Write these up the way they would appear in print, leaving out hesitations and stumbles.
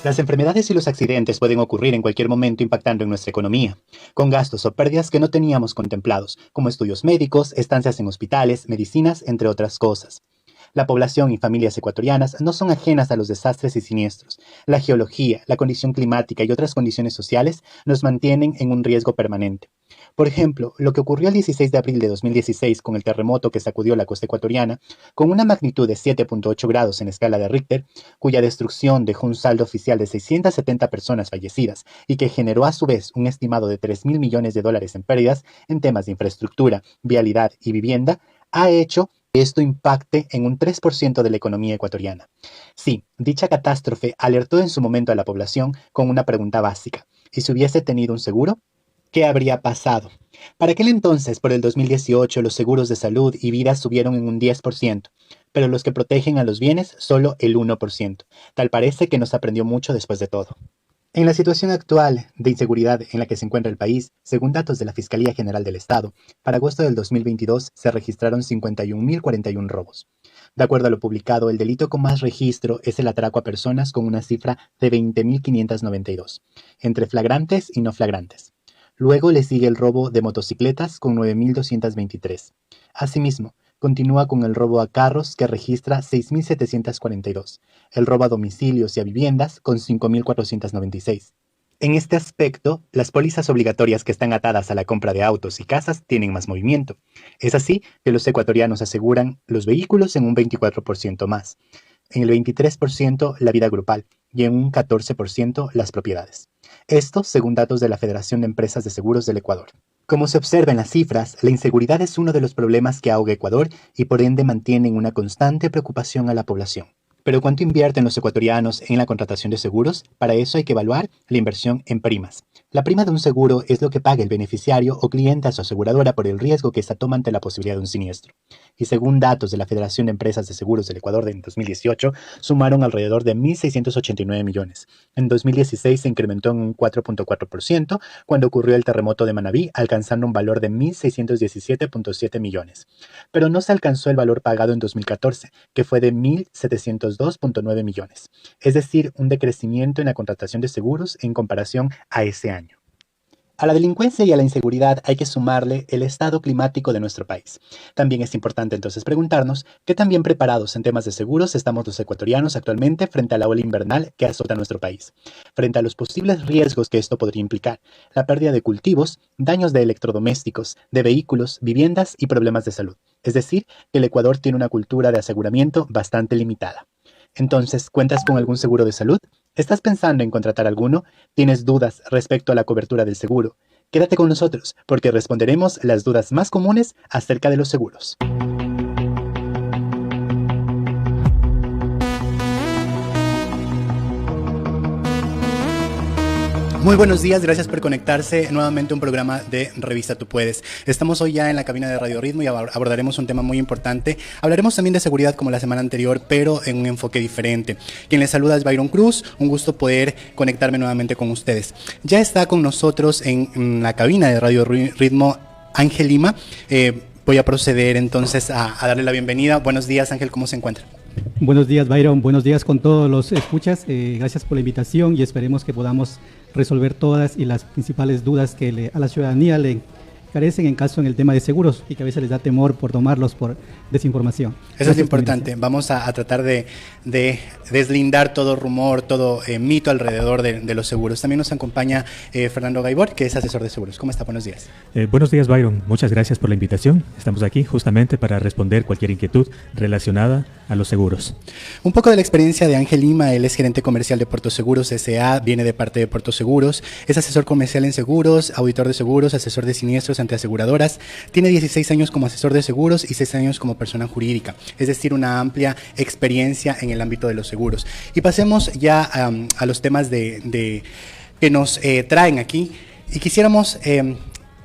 Las enfermedades y los accidentes pueden ocurrir en cualquier momento impactando en nuestra economía, con gastos o pérdidas que no teníamos contemplados, como estudios médicos, estancias en hospitales, medicinas, entre otras cosas. La población y familias ecuatorianas no son ajenas a los desastres y siniestros. La geología, la condición climática y otras condiciones sociales nos mantienen en un riesgo permanente. Por ejemplo, lo que ocurrió el 16 de abril de 2016 con el terremoto que sacudió la costa ecuatoriana, con una magnitud de 7.8 grados en escala de Richter, cuya destrucción dejó un saldo oficial de 670 personas fallecidas y que generó a su vez un estimado de 3.000 millones de dólares en pérdidas en temas de infraestructura, vialidad y vivienda, ha hecho que esto impacte en un 3% de la economía ecuatoriana. Sí, dicha catástrofe alertó en su momento a la población con una pregunta básica: ¿y si hubiese tenido un seguro? ¿Qué habría pasado? Para aquel entonces, por el 2018, los seguros de salud y vida subieron en un 10%, pero los que protegen a los bienes solo el 1%. Tal parece que nos aprendió mucho después de todo. En la situación actual de inseguridad en la que se encuentra el país, según datos de la Fiscalía General del Estado, para agosto del 2022 se registraron 51.041 robos. De acuerdo a lo publicado, el delito con más registro es el atraco a personas, con una cifra de 20.592, entre flagrantes y no flagrantes. Luego le sigue el robo de motocicletas con 9.223. Asimismo, continúa con el robo a carros, que registra 6.742, el robo a domicilios y a viviendas con 5.496. En este aspecto, las pólizas obligatorias que están atadas a la compra de autos y casas tienen más movimiento. Es así que los ecuatorianos aseguran los vehículos en un 24% más, en el 23% la vida grupal y en un 14% las propiedades. Esto según datos de la Federación de Empresas de Seguros del Ecuador. Como se observa en las cifras, la inseguridad es uno de los problemas que ahoga Ecuador y por ende mantienen una constante preocupación a la población. Pero ¿cuánto invierten los ecuatorianos en la contratación de seguros? Para eso hay que evaluar la inversión en primas. La prima de un seguro es lo que paga el beneficiario o cliente a su aseguradora por el riesgo que ésta toma ante la posibilidad de un siniestro. Y según datos de la Federación de Empresas de Seguros del Ecuador en 2018, sumaron alrededor de 1.689 millones. En 2016 se incrementó en un 4.4% cuando ocurrió el terremoto de Manabí, alcanzando un valor de 1.617.7 millones. Pero no se alcanzó el valor pagado en 2014, que fue de 1.702.9 millones. Es decir, un decrecimiento en la contratación de seguros en comparación a ese año. A la delincuencia y a la inseguridad hay que sumarle el estado climático de nuestro país. También es importante entonces preguntarnos qué tan bien preparados en temas de seguros estamos los ecuatorianos actualmente frente a la ola invernal que azota nuestro país, frente a los posibles riesgos que esto podría implicar: la pérdida de cultivos, daños de electrodomésticos, de vehículos, viviendas y problemas de salud. Es decir, que el Ecuador tiene una cultura de aseguramiento bastante limitada. Entonces, ¿cuentas con algún seguro de salud? ¿Estás pensando en contratar alguno? ¿Tienes dudas respecto a la cobertura del seguro? Quédate con nosotros, porque responderemos las dudas más comunes acerca de los seguros. Muy buenos días, gracias por conectarse nuevamente a un programa de Revista Tú Puedes. Estamos hoy ya en la cabina de Radio Ritmo y abordaremos un tema muy importante. Hablaremos también de seguridad como la semana anterior, pero en un enfoque diferente. Quien les saluda es Byron Cruz, un gusto poder conectarme nuevamente con ustedes. Ya está con nosotros en la cabina de Radio Ritmo Ángel Lima. Voy a proceder entonces a darle la bienvenida. Buenos días, Ángel, ¿cómo se encuentra? Buenos días, Byron. Buenos días con todos los escuchas. Gracias por la invitación y esperemos que podamos resolver todas y las principales dudas que a la ciudadanía le carecen en caso en el tema de seguros y que a veces les da temor por tomarlos por desinformación. Eso es importante. Vamos a tratar de deslindar todo rumor, todo mito alrededor de los seguros. También nos acompaña Fernando Gaibor, que es asesor de seguros. ¿Cómo está? Buenos días. Buenos días, Byron. Muchas gracias por la invitación. Estamos aquí justamente para responder cualquier inquietud relacionada a los seguros. Un poco de la experiencia de Ángel Lima. Él es gerente comercial de Puerto Seguros S.A., viene de parte de Puerto Seguros, es asesor comercial en seguros, auditor de seguros, asesor de siniestros ante aseguradoras. Tiene 16 años como asesor de seguros y 6 años como persona jurídica, es decir, una amplia experiencia en el ámbito de los seguros. Y pasemos ya a los temas que nos traen aquí, y quisiéramos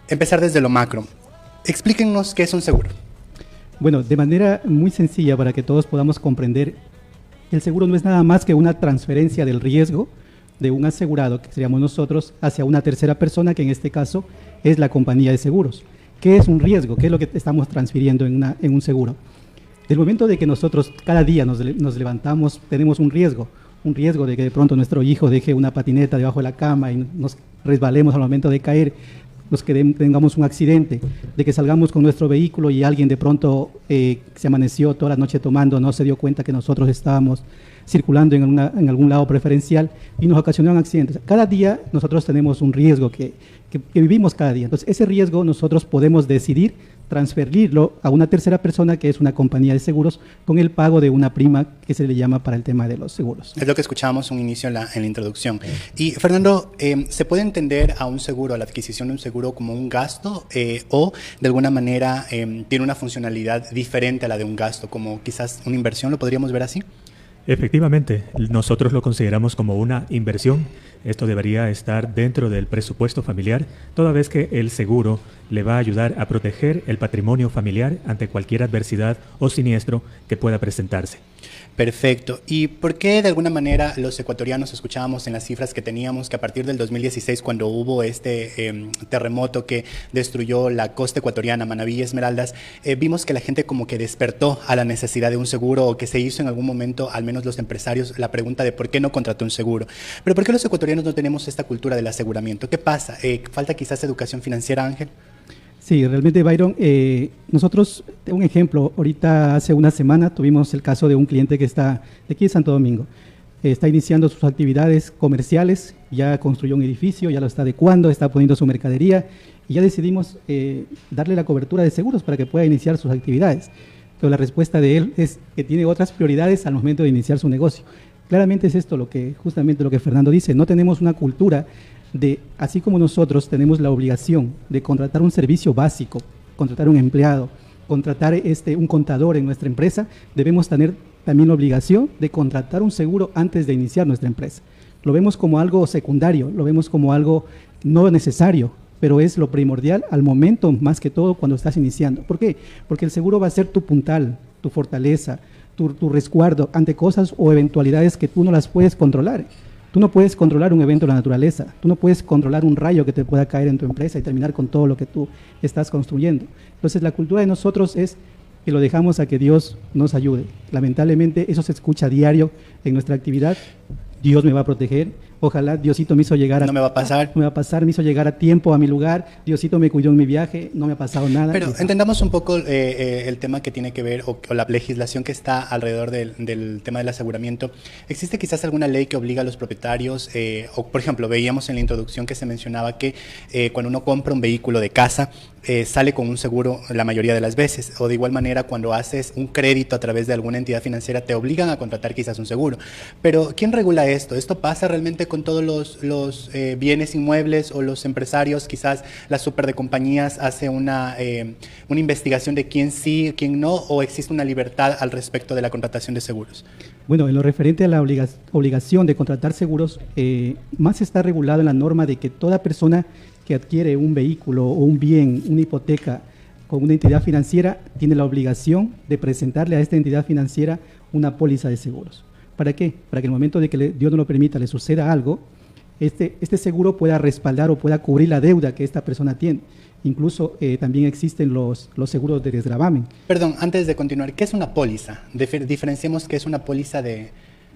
empezar desde lo macro. Explíquennos qué es un seguro. Bueno, de manera muy sencilla para que todos podamos comprender, el seguro no es nada más que una transferencia del riesgo de un asegurado, que seríamos nosotros, hacia una tercera persona, que en este caso es la compañía de seguros. ¿Qué es un riesgo? ¿Qué es lo que estamos transfiriendo en un seguro? Del momento de que nosotros cada día nos levantamos, tenemos un un riesgo de que de pronto nuestro hijo deje una patineta debajo de la cama y nos resbalemos al momento de caer, tengamos un accidente, de que salgamos con nuestro vehículo y alguien de pronto se amaneció toda la noche tomando, no se dio cuenta que nosotros estábamos circulando en algún lado preferencial y nos ocasionaron accidentes. Cada día nosotros tenemos un riesgo que vivimos cada día. Entonces, ese riesgo nosotros podemos decidir transferirlo a una tercera persona, que es una compañía de seguros, con el pago de una prima que se le llama para el tema de los seguros. Es lo que escuchábamos un inicio en la introducción. Y Fernando, ¿se puede entender a un seguro, a la adquisición de un seguro, como un gasto o de alguna manera tiene una funcionalidad diferente a la de un gasto, como quizás una inversión? ¿Lo podríamos ver así? Efectivamente, nosotros lo consideramos como una inversión. Esto debería estar dentro del presupuesto familiar, toda vez que el seguro le va a ayudar a proteger el patrimonio familiar ante cualquier adversidad o siniestro que pueda presentarse. Perfecto. ¿Y por qué de alguna manera los ecuatorianos escuchábamos en las cifras que teníamos que a partir del 2016, cuando hubo este terremoto que destruyó la costa ecuatoriana, Manabí y Esmeraldas, vimos que la gente como que despertó a la necesidad de un seguro, o que se hizo en algún momento, al menos los empresarios, la pregunta de por qué no contrató un seguro? Pero ¿por qué los ecuatorianos no tenemos esta cultura del aseguramiento? ¿Qué pasa? ¿Falta quizás educación financiera, Ángel? Sí, realmente, Byron, nosotros, un ejemplo, ahorita hace una semana tuvimos el caso de un cliente que está de aquí de Santo Domingo. Está iniciando sus actividades comerciales, ya construyó un edificio, ya lo está adecuando, está poniendo su mercadería y ya decidimos darle la cobertura de seguros para que pueda iniciar sus actividades. Pero la respuesta de él es que tiene otras prioridades al momento de iniciar su negocio. Claramente es esto justamente lo que Fernando dice, no tenemos una cultura de, así como nosotros tenemos la obligación de contratar un servicio básico, contratar un empleado, contratar un contador en nuestra empresa, debemos tener también la obligación de contratar un seguro antes de iniciar nuestra empresa. Lo vemos como algo secundario, lo vemos como algo no necesario, pero es lo primordial al momento, más que todo cuando estás iniciando. ¿Por qué? Porque el seguro va a ser tu puntal, tu fortaleza, tu resguardo ante cosas o eventualidades que tú no las puedes controlar. Tú no puedes controlar un evento de la naturaleza, tú no puedes controlar un rayo que te pueda caer en tu empresa y terminar con todo lo que tú estás construyendo. Entonces, la cultura de nosotros es que lo dejamos a que Dios nos ayude. Lamentablemente, eso se escucha a diario en nuestra actividad. Dios me va a proteger. Ojalá Diosito me hizo llegar a... No me va a pasar. No me va a pasar, me hizo llegar a tiempo a mi lugar. Diosito me cuidó en mi viaje, no me ha pasado nada. Pero entendamos un poco el tema que tiene que ver, o la legislación que está alrededor del tema del aseguramiento. ¿Existe quizás alguna ley que obliga a los propietarios, o por ejemplo, veíamos en la introducción que se mencionaba que cuando uno compra un vehículo de casa, sale con un seguro la mayoría de las veces, o de igual manera cuando haces un crédito a través de alguna entidad financiera te obligan a contratar quizás un seguro? Pero ¿quién regula esto? ¿Esto pasa realmente con todos los bienes inmuebles, o los empresarios, quizás la super de compañías hace una investigación de quién sí, quién no, o existe una libertad al respecto de la contratación de seguros? Bueno, en lo referente a la obligación de contratar seguros, más está regulado en la norma de que toda persona que adquiere un vehículo o un bien, una hipoteca con una entidad financiera, tiene la obligación de presentarle a esta entidad financiera una póliza de seguros. ¿Para qué? Para que en el momento de que Dios no lo permita, le suceda algo, este seguro pueda respaldar o pueda cubrir la deuda que esta persona tiene. Incluso también existen los seguros de desgravamen. Perdón, antes de continuar, ¿qué es una póliza? Diferenciemos qué es una póliza de...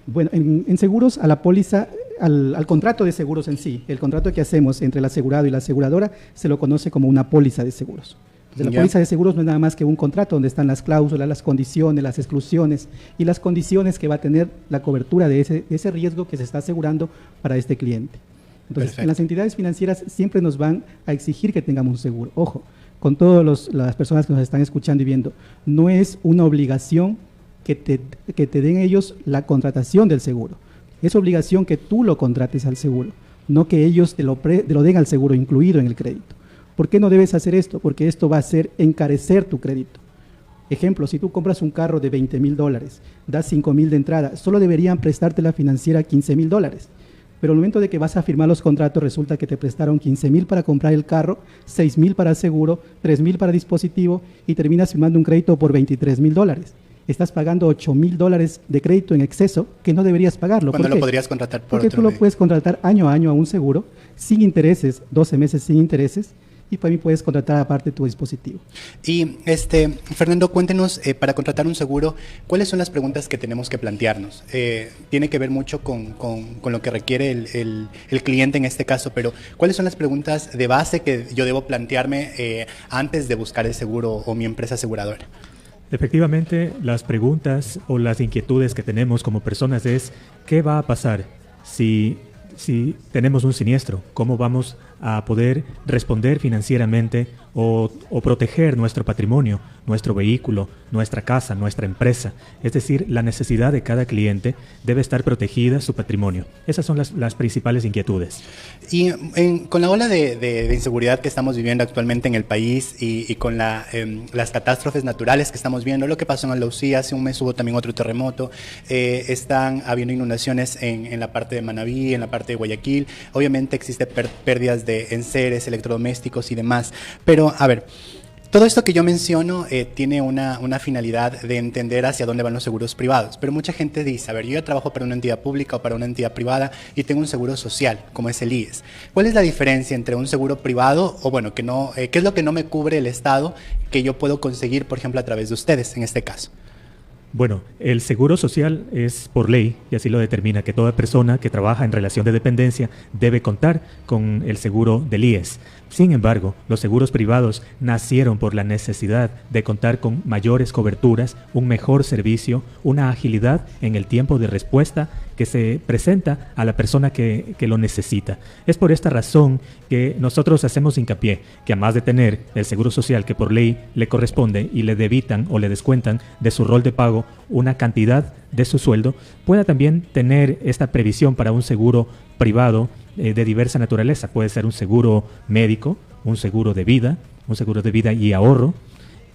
Bueno, en seguros, a la póliza, al contrato de seguros en sí, el contrato que hacemos entre el asegurado y la aseguradora, se lo conoce como una póliza de seguros. Entonces, la póliza de seguros no es nada más que un contrato donde están las cláusulas, las condiciones, las exclusiones y las condiciones que va a tener la cobertura de ese riesgo que se está asegurando para este cliente. Entonces, perfecto. En las entidades financieras siempre nos van a exigir que tengamos un seguro. Ojo, con todas las personas que nos están escuchando y viendo, no es una obligación que te den ellos la contratación del seguro. Es obligación que tú lo contrates al seguro, no que ellos te lo den al seguro incluido en el crédito. ¿Por qué no debes hacer esto? Porque esto va a hacer encarecer tu crédito. Ejemplo, si tú compras un carro de $20,000, das $5,000 de entrada, solo deberían prestarte la financiera $15,000. Pero al momento de que vas a firmar los contratos, resulta que te prestaron $15,000 para comprar el carro, $6,000 para seguro, $3,000 para dispositivo y terminas firmando un crédito por $23,000. Estás pagando $8,000 de crédito en exceso que no deberías pagarlo. ¿Cuándo lo podrías contratar por Porque otro tú lo medio? puedes contratar año a año a un seguro, sin intereses, 12 meses sin intereses, y para mí puedes contratar aparte tu dispositivo. Y Fernando, cuéntenos, para contratar un seguro, ¿cuáles son las preguntas que tenemos que plantearnos? Tiene que ver mucho con lo que requiere el cliente en este caso, pero ¿cuáles son las preguntas de base que yo debo plantearme antes de buscar el seguro o mi empresa aseguradora? Efectivamente, las preguntas o las inquietudes que tenemos como personas es ¿qué va a pasar si tenemos un siniestro? ¿Cómo vamos a poder responder financieramente o proteger nuestro patrimonio, nuestro vehículo, nuestra casa, nuestra empresa? Es decir, la necesidad de cada cliente debe estar protegida, su patrimonio. Esas son las principales inquietudes. Y con la ola de inseguridad que estamos viviendo actualmente en el país y con las catástrofes naturales que estamos viendo, lo que pasó en Andalucía, hace un mes hubo también otro terremoto, están habiendo inundaciones en la parte de Manabí, en la parte de Guayaquil, obviamente existen pérdidas de enseres, electrodomésticos y demás, pero a ver, todo esto que yo menciono tiene una finalidad de entender hacia dónde van los seguros privados, pero mucha gente dice, a ver, yo ya trabajo para una entidad pública o para una entidad privada y tengo un seguro social, como es el IES. ¿Cuál es la diferencia entre un seguro privado o bueno, qué es lo que no me cubre el Estado que yo puedo conseguir, por ejemplo, a través de ustedes en este caso? Bueno, el seguro social es por ley, y así lo determina, que toda persona que trabaja en relación de dependencia debe contar con el seguro del IES. Sin embargo, los seguros privados nacieron por la necesidad de contar con mayores coberturas, un mejor servicio, una agilidad en el tiempo de respuesta que se presenta a la persona que lo necesita. Es por esta razón que nosotros hacemos hincapié que, además de tener el seguro social que por ley le corresponde y le debitan o le descuentan de su rol de pago una cantidad de su sueldo, pueda también tener esta previsión para un seguro privado de diversa naturaleza. Puede ser un seguro médico, un seguro de vida y ahorro.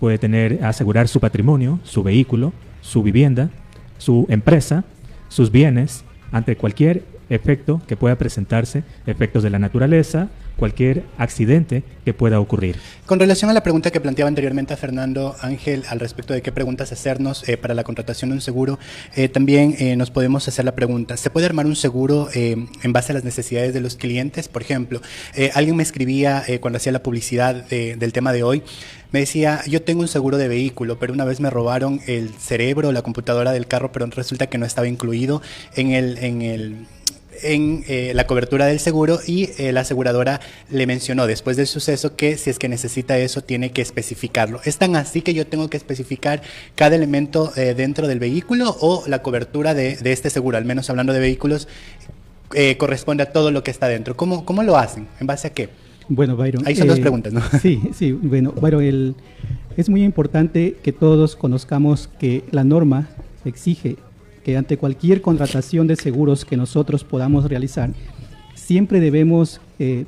Puede asegurar su patrimonio, su vehículo, su vivienda, su empresa, sus bienes ante cualquier efecto que pueda presentarse, efectos de la naturaleza, cualquier accidente que pueda ocurrir. Con relación a la pregunta que planteaba anteriormente a Fernando, Ángel, al respecto de qué preguntas hacernos para la contratación de un seguro, también nos podemos hacer la pregunta, ¿se puede armar un seguro en base a las necesidades de los clientes? Por ejemplo, alguien me escribía cuando hacía la publicidad del tema de hoy, me decía, yo tengo un seguro de vehículo, pero una vez me robaron el cerebro, la computadora del carro, pero resulta que no estaba incluido en la cobertura del seguro y la aseguradora le mencionó después del suceso que si es que necesita eso tiene que especificarlo. ¿Es tan así que yo tengo que especificar cada elemento dentro del vehículo o la cobertura de este seguro, al menos hablando de vehículos, corresponde a todo lo que está dentro? ¿Cómo lo hacen? ¿En base a qué? Bueno, Byron, ahí son dos preguntas, ¿no? Sí, bueno, Byron, es muy importante que todos conozcamos que la norma exige que ante cualquier contratación de seguros que nosotros podamos realizar, siempre debemos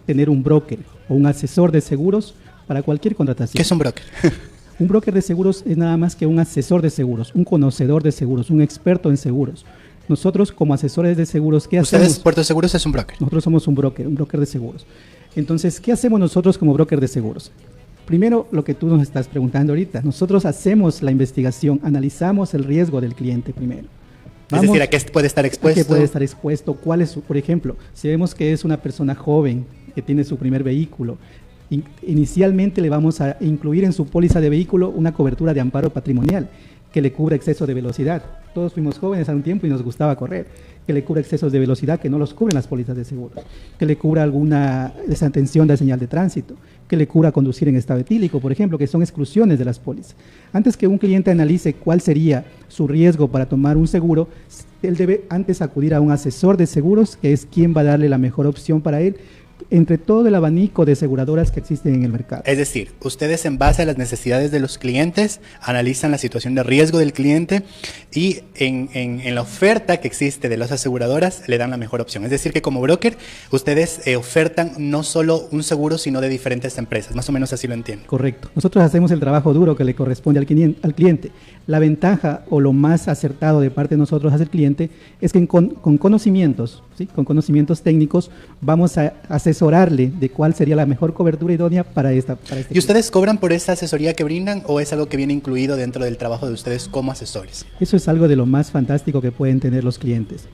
tener un broker o un asesor de seguros para cualquier contratación. ¿Qué es un broker? Un broker de seguros es nada más que un asesor de seguros, un conocedor de seguros, un experto en seguros. Nosotros como asesores de seguros, ¿qué hacemos? ¿Ustedes, Puerto Seguros, es un broker? Nosotros somos un broker de seguros. Entonces, ¿qué hacemos nosotros como broker de seguros? Primero, lo que tú nos estás preguntando ahorita. Nosotros hacemos la investigación, analizamos el riesgo del cliente primero. Es decir, ¿a qué puede estar expuesto? ¿A qué puede estar expuesto? ¿Cuál es por ejemplo, si vemos que es una persona joven que tiene su primer vehículo, inicialmente le vamos a incluir en su póliza de vehículo una cobertura de amparo patrimonial que le cubra exceso de velocidad. Todos fuimos jóvenes a un tiempo y nos gustaba correr. Que le cubra excesos de velocidad que no los cubren las pólizas de seguro. Que le cubra alguna desatención de señal de tránsito. Que le cubra conducir en estado etílico, por ejemplo, que son exclusiones de las pólizas. Antes que un cliente analice cuál sería su riesgo para tomar un seguro, él debe antes acudir a un asesor de seguros, que es quien va a darle la mejor opción para él, entre todo el abanico de aseguradoras que existen en el mercado. Es decir, ustedes en base a las necesidades de los clientes analizan la situación de riesgo del cliente y en la oferta que existe de las aseguradoras le dan la mejor opción. Es decir, que como broker ustedes ofertan no solo un seguro sino de diferentes empresas, más o menos así lo entiendo. Correcto. Nosotros hacemos el trabajo duro que le corresponde al cliente. La ventaja o lo más acertado de parte de nosotros hacia el cliente es que con conocimientos, ¿sí? Con conocimientos técnicos vamos a asesorarle de cuál sería la mejor cobertura idónea para este ¿Y ustedes cobran por esa asesoría que brindan o es algo que viene incluido dentro del trabajo de ustedes como asesores? Eso es algo de lo más fantástico que pueden tener los clientes.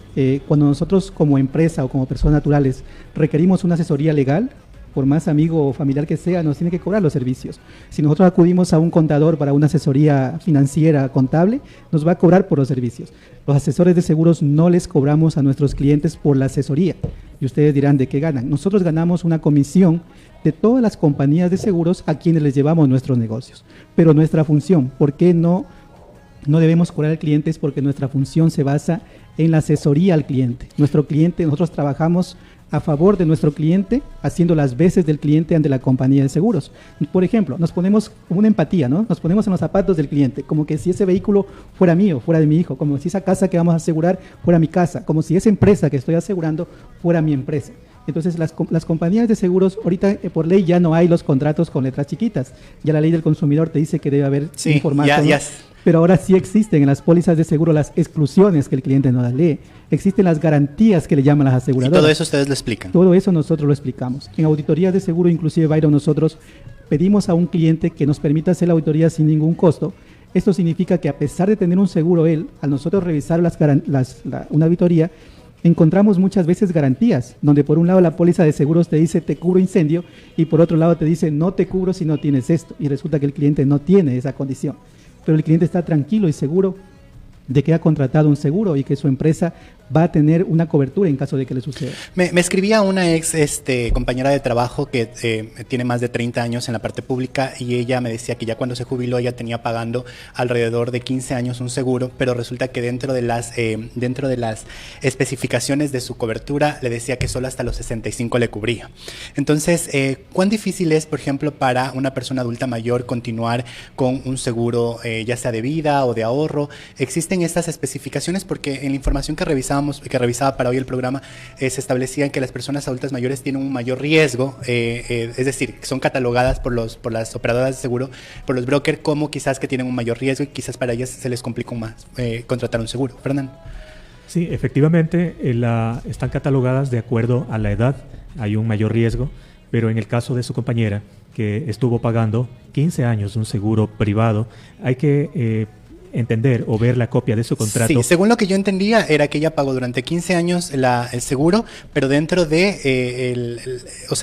Cuando nosotros como empresa o como personas naturales requerimos una asesoría legal, por más amigo o familiar que sea, nos tiene que cobrar los servicios. Si nosotros acudimos a un contador para una asesoría financiera, contable, nos va a cobrar por los servicios. Los asesores de seguros no les cobramos a nuestros clientes por la asesoría. Y ustedes dirán, ¿de qué ganan? Nosotros ganamos una comisión de todas las compañías de seguros a quienes les llevamos nuestros negocios. Pero nuestra función, ¿por qué no debemos cobrar al cliente? Es porque nuestra función se basa en la asesoría al cliente. Nosotros trabajamos a favor de nuestro cliente, haciendo las veces del cliente ante la compañía de seguros. Por ejemplo, nos ponemos una empatía, ¿no? Nos ponemos en los zapatos del cliente, como que si ese vehículo fuera mío, fuera de mi hijo, como si esa casa que vamos a asegurar fuera mi casa, como si esa empresa que estoy asegurando fuera mi empresa. Entonces, las compañías de seguros, ahorita por ley ya no hay los contratos con letras chiquitas. Ya la ley del consumidor te dice que debe haber información. Pero ahora sí existen en las pólizas de seguro las exclusiones que el cliente no las lee. Existen las garantías que le llaman las aseguradoras. ¿Y todo eso ustedes lo explican? Todo eso nosotros lo explicamos. En auditorías de seguro, inclusive, Byron, nosotros pedimos a un cliente que nos permita hacer la auditoría sin ningún costo. Esto significa que a pesar de tener un seguro él, al nosotros revisar una auditoría, encontramos muchas veces garantías, donde por un lado la póliza de seguros te dice te cubro incendio y por otro lado te dice no te cubro si no tienes esto. Y resulta que el cliente no tiene esa condición. Pero el cliente está tranquilo y seguro de que ha contratado un seguro y que su empresa va a tener una cobertura en caso de que le suceda. Me escribía una ex compañera de trabajo que tiene más de 30 años en la parte pública y ella me decía que ya cuando se jubiló ella tenía pagando alrededor de 15 años un seguro, pero resulta que dentro de las especificaciones de su cobertura le decía que solo hasta los 65 le cubría. Entonces, ¿cuán difícil es, por ejemplo, para una persona adulta mayor continuar con un seguro, ya sea de vida o de ahorro? ¿Existen estas especificaciones? Porque en la información que revisaba para hoy el programa, se establecía que las personas adultas mayores tienen un mayor riesgo, es decir, son catalogadas por las operadoras de seguro, por los brokers, como quizás que tienen un mayor riesgo y quizás para ellas se les complica más contratar un seguro. Fernando. Sí, efectivamente, están catalogadas de acuerdo a la edad, hay un mayor riesgo, pero en el caso de su compañera, que estuvo pagando 15 años un seguro privado, hay que entender o ver la copia de su contrato. Sí, según lo que yo entendía era que ella pagó durante 15 años el seguro, pero dentro de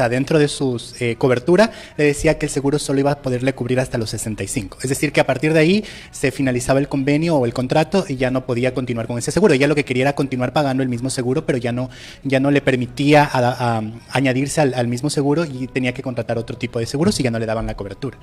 dentro de sus cobertura le decía que el seguro solo iba a poderle cubrir hasta los 65. Es decir, que a partir de ahí se finalizaba el convenio o el contrato y ya no podía continuar con ese seguro. Ella lo que quería era continuar pagando el mismo seguro, pero ya no le permitía añadirse al mismo seguro y tenía que contratar otro tipo de seguro si ya no le daban la cobertura.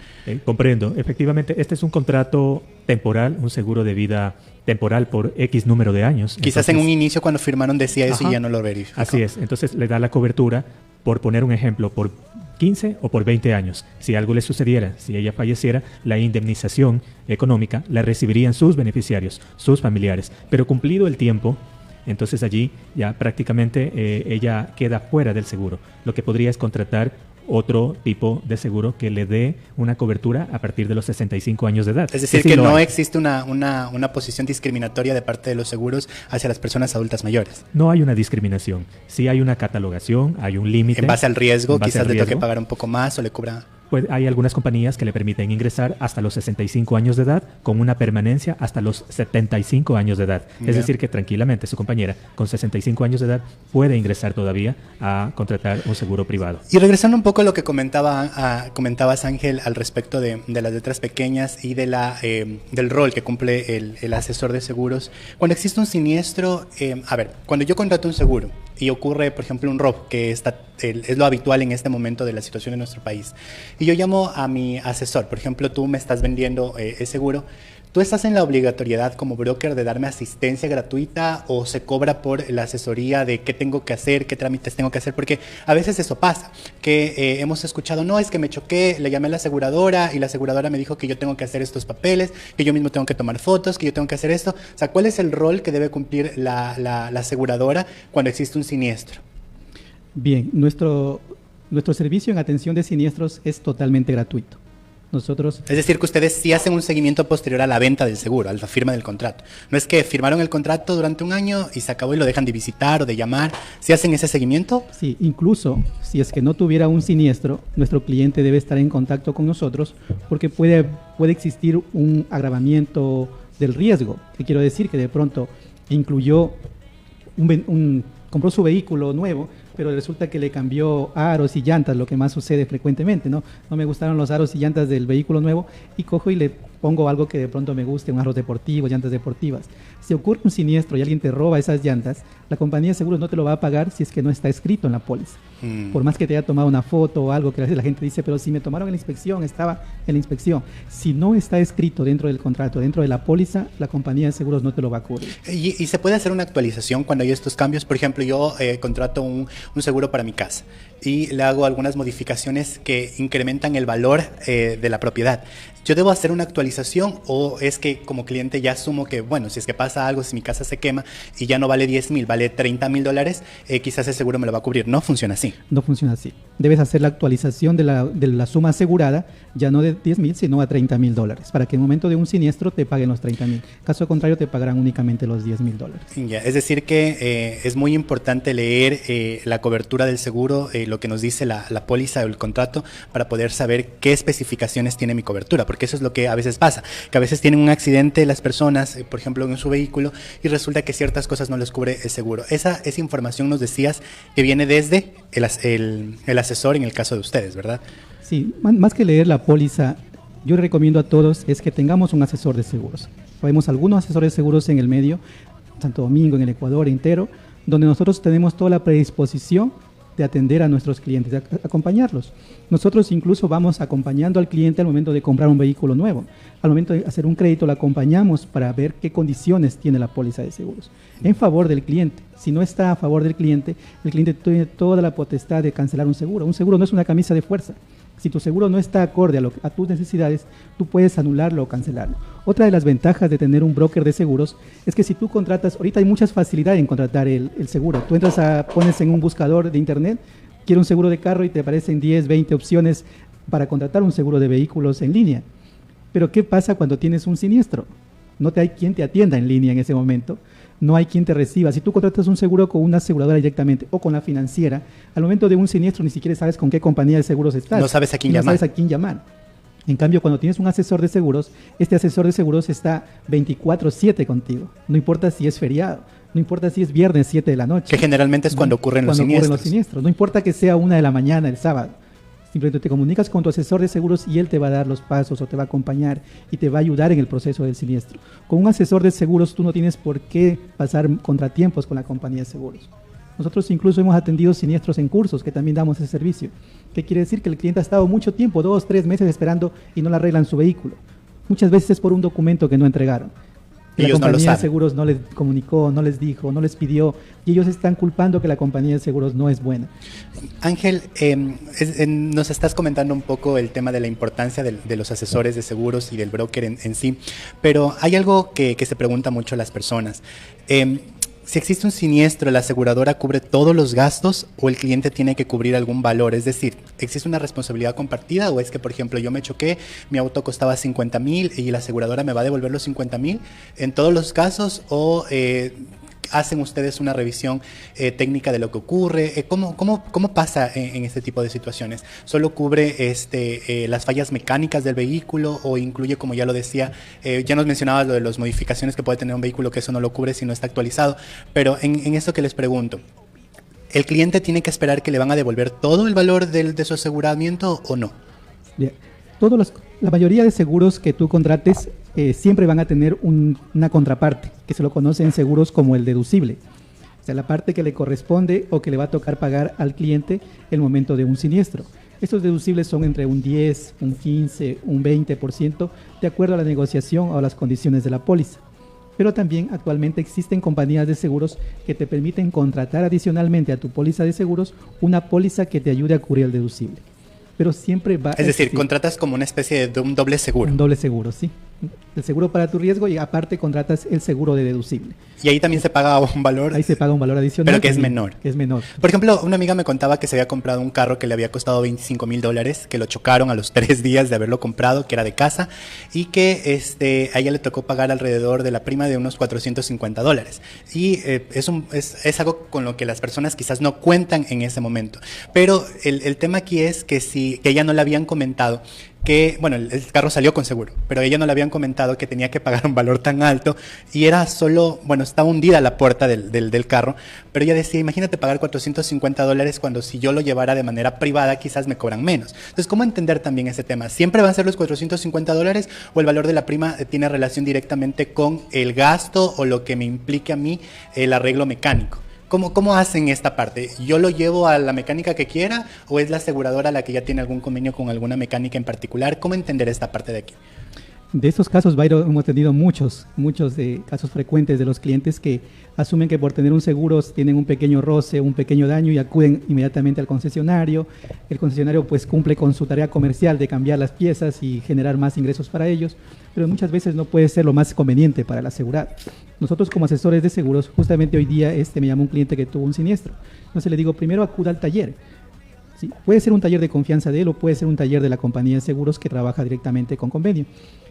Comprendo. Efectivamente, este es un contrato temporal, un seguro de vida temporal por X número de años. Quizás entonces, en un inicio cuando firmaron decía eso y ya no lo verificó. Así es, entonces le da la cobertura, por poner un ejemplo, por 15 o por 20 años. Si algo le sucediera, si ella falleciera, la indemnización económica la recibirían sus beneficiarios, sus familiares. Pero cumplido el tiempo, entonces allí ya prácticamente ella queda fuera del seguro. Lo que podría es contratar otro tipo de seguro que le dé una cobertura a partir de los 65 años de edad. Es decir, que no existe una posición discriminatoria de parte de los seguros hacia las personas adultas mayores. No hay una discriminación. Sí hay una catalogación, hay un límite. En base al riesgo, quizás le toque pagar un poco más o le cubra... Pues hay algunas compañías que le permiten ingresar hasta los 65 años de edad con una permanencia hasta los 75 años de edad. Es decir, que tranquilamente su compañera con 65 años de edad puede ingresar todavía a contratar un seguro privado. Y regresando un poco a lo que comentabas, Ángel, al respecto de las letras pequeñas y del rol que cumple el asesor de seguros. Cuando existe un siniestro, cuando yo contrato un seguro y ocurre, por ejemplo, un robo, que es lo habitual en este momento de la situación en nuestro país, y yo llamo a mi asesor, por ejemplo, tú me estás vendiendo el seguro, ¿tú estás en la obligatoriedad como broker de darme asistencia gratuita o se cobra por la asesoría de qué tengo que hacer, qué trámites tengo que hacer? Porque a veces eso pasa, que hemos escuchado, no, es que me choqué, le llamé a la aseguradora y la aseguradora me dijo que yo tengo que hacer estos papeles, que yo mismo tengo que tomar fotos, que yo tengo que hacer esto. O sea, ¿cuál es el rol que debe cumplir la aseguradora cuando existe un siniestro? Bien, nuestro servicio en atención de siniestros es totalmente gratuito. Nosotros... Es decir, que ustedes sí hacen un seguimiento posterior a la venta del seguro, a la firma del contrato. No es que firmaron el contrato durante un año y se acabó y lo dejan de visitar o de llamar. ¿Sí hacen ese seguimiento? Sí, incluso si es que no tuviera un siniestro, nuestro cliente debe estar en contacto con nosotros porque puede existir un agravamiento del riesgo. ¿Qué quiero decir? Que de pronto compró su vehículo nuevo, pero resulta que le cambió aros y llantas, lo que más sucede frecuentemente, ¿no? No me gustaron los aros y llantas del vehículo nuevo y cojo y le pongo algo que de pronto me guste, un aro deportivo, llantas deportivas. Si ocurre un siniestro y alguien te roba esas llantas, la compañía de seguros no te lo va a pagar si es que no está escrito en la póliza. Por más que te haya tomado una foto o algo que a veces la gente dice, pero si me tomaron en la inspección, estaba en la inspección. Si no está escrito dentro del contrato, dentro de la póliza, la compañía de seguros no te lo va a cubrir. ¿Y se puede hacer una actualización cuando hay estos cambios? Por ejemplo, yo contrato un seguro para mi casa y le hago algunas modificaciones que incrementan el valor de la propiedad. ¿Yo debo hacer una actualización o es que como cliente ya asumo que, bueno, si es que pasa algo, si mi casa se quema y ya no vale 10,000, vale $30,000, quizás el seguro me lo va a cubrir? No funciona así. No funciona así. Debes hacer la actualización de la suma asegurada, ya no de 10,000, sino a $30,000, para que en el momento de un siniestro te paguen los 30,000. Caso contrario, te pagarán únicamente los $10,000. Ya, es decir que es muy importante leer la cobertura del seguro, lo que nos dice la póliza o el contrato, para poder saber qué especificaciones tiene mi cobertura, porque eso es lo que a veces pasa, que a veces tienen un accidente las personas, por ejemplo, en su vehículo, y resulta que ciertas cosas no les cubre el seguro. Esa información nos decías que viene desde el asesor en el caso de ustedes, ¿verdad? Sí, más que leer la póliza, yo recomiendo a todos es que tengamos un asesor de seguros. Vemos algunos asesores de seguros en el medio, Santo Domingo, en el Ecuador entero, donde nosotros tenemos toda la predisposición de atender a nuestros clientes, de acompañarlos. Nosotros incluso vamos acompañando al cliente al momento de comprar un vehículo nuevo. Al momento de hacer un crédito, lo acompañamos para ver qué condiciones tiene la póliza de seguros en favor del cliente. Si no está a favor del cliente, el cliente tiene toda la potestad de cancelar un seguro. Un seguro no es una camisa de fuerza. Si tu seguro no está acorde a tus necesidades, tú puedes anularlo o cancelarlo. Otra de las ventajas de tener un broker de seguros es que si tú contratas, ahorita hay muchas facilidades en contratar el seguro. Tú pones en un buscador de internet, quiero un seguro de carro y te aparecen 10, 20 opciones para contratar un seguro de vehículos en línea. Pero ¿qué pasa cuando tienes un siniestro? No hay quien te atienda en línea en ese momento. No hay quien te reciba. Si tú contratas un seguro con una aseguradora directamente o con la financiera, al momento de un siniestro ni siquiera sabes con qué compañía de seguros estás. No sabes a quién llamar. No sabes a quién llamar. En cambio, cuando tienes un asesor de seguros, este asesor de seguros está 24/7 contigo. No importa si es feriado, no importa si es viernes 7 de la noche. Que generalmente es cuando ocurren los siniestros. No importa que sea 1 de la mañana el sábado. Simplemente te comunicas con tu asesor de seguros y él te va a dar los pasos o te va a acompañar y te va a ayudar en el proceso del siniestro. Con un asesor de seguros tú no tienes por qué pasar contratiempos con la compañía de seguros. Nosotros incluso hemos atendido siniestros en cursos, que también damos ese servicio. ¿Qué quiere decir? Que el cliente ha estado mucho tiempo, 2, 3 meses esperando y no le arreglan su vehículo. Muchas veces es por un documento que no entregaron. La compañía de seguros no les comunicó, no les dijo, no les pidió, y ellos están culpando que la compañía de seguros no es buena. Ángel, nos estás comentando un poco el tema de la importancia de los asesores de seguros y del broker en sí, pero hay algo que se pregunta mucho a las personas. Si existe un siniestro, ¿la aseguradora cubre todos los gastos o el cliente tiene que cubrir algún valor? Es decir, ¿existe una responsabilidad compartida o es que, por ejemplo, yo me choqué, mi auto costaba 50,000 y la aseguradora me va a devolver los 50,000 en todos los casos? ¿O hacen ustedes una revisión técnica de lo que ocurre? ¿Cómo pasa en este tipo de situaciones? ¿Solo cubre las fallas mecánicas del vehículo o incluye, como ya lo decía, ya nos mencionabas lo de las modificaciones que puede tener un vehículo, que eso no lo cubre si no está actualizado? Pero en esto que les pregunto, ¿el cliente tiene que esperar que le van a devolver todo el valor de su aseguramiento o no? Bien. La mayoría de seguros que tú contrates siempre van a tener una contraparte, que se lo conoce en seguros como el deducible. O sea, la parte que le corresponde o que le va a tocar pagar al cliente el momento de un siniestro. Estos deducibles son entre un 10, un 15, un 20%, de acuerdo a la negociación o a las condiciones de la póliza. Pero también actualmente existen compañías de seguros que te permiten contratar adicionalmente a tu póliza de seguros una póliza que te ayude a cubrir el deducible. Pero siempre va... Es decir, contratas como una especie de un doble seguro. Un doble seguro, sí. El seguro para tu riesgo y aparte contratas el seguro de deducible. Y ahí también se paga un valor... Ahí se paga un valor adicional. Pero que es menor. Que es menor. Por ejemplo, una amiga me contaba que se había comprado un carro que le había costado $25,000, que lo chocaron a los 3 días de haberlo comprado, que era de casa, y que a ella le tocó pagar alrededor de la prima de unos $450. Y es algo con lo que las personas quizás no cuentan en ese momento. Pero el tema aquí es que ella no le habían comentado que, bueno, el carro salió con seguro, pero a ella no le habían comentado que tenía que pagar un valor tan alto y era solo, bueno, estaba hundida la puerta del carro, pero ella decía, imagínate pagar $450 cuando si yo lo llevara de manera privada quizás me cobran menos. Entonces, ¿cómo entender también ese tema? ¿Siempre van a ser los $450 o el valor de la prima tiene relación directamente con el gasto o lo que me implique a mí el arreglo mecánico? ¿Cómo hacen esta parte? ¿Yo lo llevo a la mecánica que quiera o es la aseguradora la que ya tiene algún convenio con alguna mecánica en particular? ¿Cómo entender esta parte de aquí? De estos casos, Bayro, hemos tenido muchos casos frecuentes de los clientes que asumen que por tener un seguro tienen un pequeño roce, un pequeño daño y acuden inmediatamente al concesionario. El concesionario pues cumple con su tarea comercial de cambiar las piezas y generar más ingresos para ellos, pero muchas veces no puede ser lo más conveniente para el asegurado. Nosotros como asesores de seguros, justamente hoy día me llamó un cliente que tuvo un siniestro. Entonces le digo, primero acuda al taller. ¿Sí? Puede ser un taller de confianza de él o puede ser un taller de la compañía de seguros que trabaja directamente con convenio.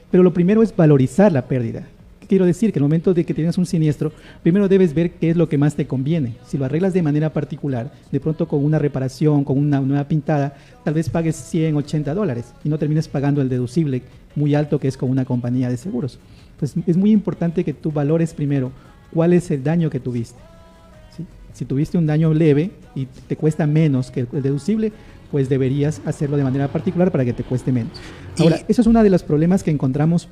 Pero lo primero es valorizar la pérdida. ¿Qué quiero decir? Que en el momento de que tienes un siniestro, primero debes ver qué es lo que más te conviene. Si lo arreglas de manera particular, de pronto con una reparación, con una nueva pintada, tal vez pagues $180 y no termines pagando el deducible muy alto que es con una compañía de seguros. Entonces es muy importante que tú valores primero cuál es el daño que tuviste. ¿Sí? Si tuviste un daño leve y te cuesta menos que el deducible, pues deberías hacerlo de manera particular para que te cueste menos. Ahora, eso es uno de los problemas que encontramos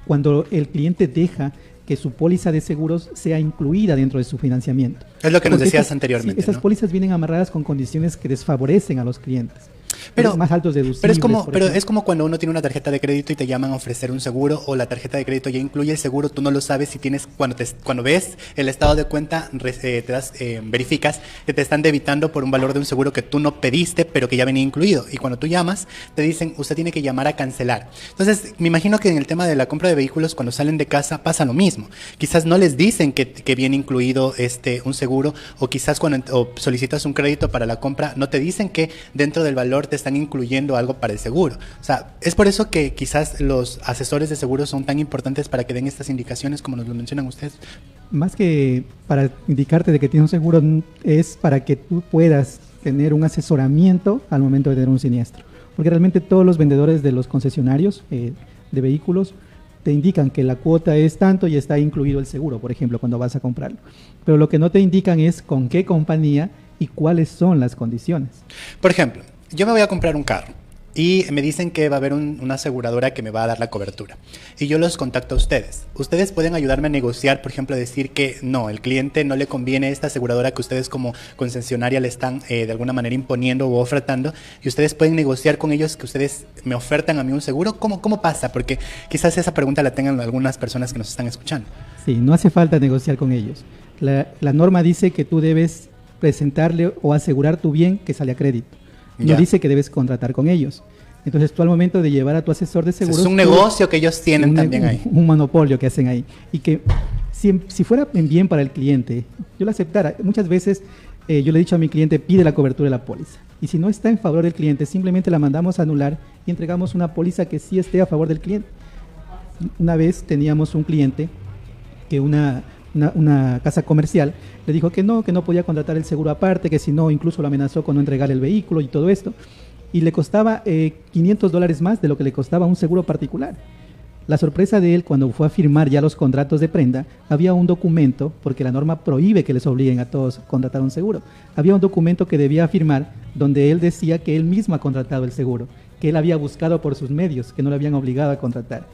cuando el cliente deja que su póliza de seguros sea incluida dentro de su financiamiento. Es lo que nos decías anteriormente. Sí, esas pólizas vienen amarradas con condiciones que desfavorecen a los clientes. Pero más altos deducibles. Pero es como cuando uno tiene una tarjeta de crédito y te llaman a ofrecer un seguro o la tarjeta de crédito ya incluye el seguro, tú no lo sabes si tienes, cuando ves el estado de cuenta, verificas que te están debitando por un valor de un seguro que tú no pediste, pero que ya venía incluido. Y cuando tú llamas, te dicen, usted tiene que llamar a cancelar. Entonces, me imagino que en el tema de la compra de vehículos, cuando salen de casa, pasa lo mismo. Quizás no les dicen que viene incluido un seguro, o quizás cuando solicitas un crédito para la compra, no te dicen que dentro del valor te están incluyendo algo para el seguro. O sea, es por eso que quizás los asesores de seguros son tan importantes para que den estas indicaciones como nos lo mencionan ustedes. Más que para indicarte de que tienes un seguro, es para que tú puedas tener un asesoramiento al momento de tener un siniestro. Porque realmente todos los vendedores de los concesionarios de vehículos te indican que la cuota es tanto y está incluido el seguro, por ejemplo, cuando vas a comprarlo. Pero lo que no te indican es con qué compañía y cuáles son las condiciones. Por ejemplo, yo me voy a comprar un carro y me dicen que va a haber una aseguradora que me va a dar la cobertura y yo los contacto a ustedes. Ustedes pueden ayudarme a negociar, por ejemplo, decir que no, el cliente no le conviene esta aseguradora que ustedes como concesionaria le están de alguna manera imponiendo o ofertando, y ustedes pueden negociar con ellos que ustedes me ofertan a mí un seguro. ¿Cómo pasa? Porque quizás esa pregunta la tengan algunas personas que nos están escuchando. Sí, no hace falta negociar con ellos. La norma dice que tú debes presentarle o asegurar tu bien que sale a crédito. No dice que debes contratar con ellos. Entonces tú al momento de llevar a tu asesor de seguros... Es un negocio que ellos tienen también ahí. Un monopolio que hacen ahí. Y que si fuera en bien para el cliente, yo lo aceptara. Muchas veces yo le he dicho a mi cliente, pide la cobertura de la póliza. Y si no está en favor del cliente, simplemente la mandamos a anular y entregamos una póliza que sí esté a favor del cliente. Una vez teníamos un cliente que una casa comercial le dijo que no podía contratar el seguro aparte, que si no incluso lo amenazó con no entregar el vehículo y todo esto, y le costaba $500 más de lo que le costaba un seguro particular. La sorpresa de él cuando fue a firmar ya los contratos de prenda, había un documento, porque la norma prohíbe que les obliguen a todos a contratar un seguro, había un documento que debía firmar donde él decía que él mismo ha contratado el seguro, que él había buscado por sus medios, que no lo habían obligado a contratar.